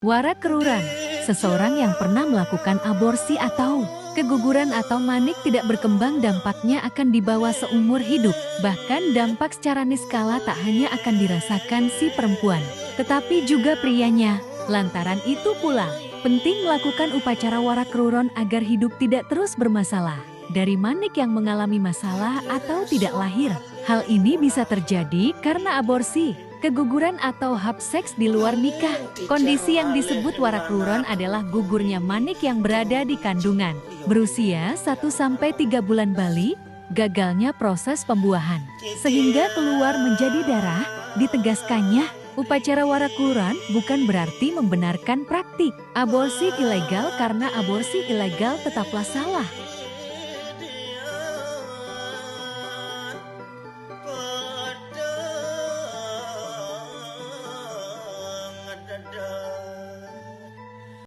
Warak keruran, seseorang yang pernah melakukan aborsi atau keguguran atau manik tidak berkembang dampaknya akan dibawa seumur hidup. Bahkan dampak secara niskala tak hanya akan dirasakan si perempuan, tetapi juga prianya. Lantaran itu pula, penting melakukan upacara warak keruron agar hidup tidak terus bermasalah. Dari manik yang mengalami masalah atau tidak lahir, hal ini bisa terjadi karena aborsi, keguguran atau hap seks di luar nikah. Kondisi yang disebut warak keruron adalah gugurnya manik yang berada di kandungan. Berusia 1-3 bulan bali, gagalnya proses pembuahan, sehingga keluar menjadi darah. Ditegaskannya, upacara warak keruron bukan berarti membenarkan praktik aborsi ilegal karena aborsi ilegal tetaplah salah.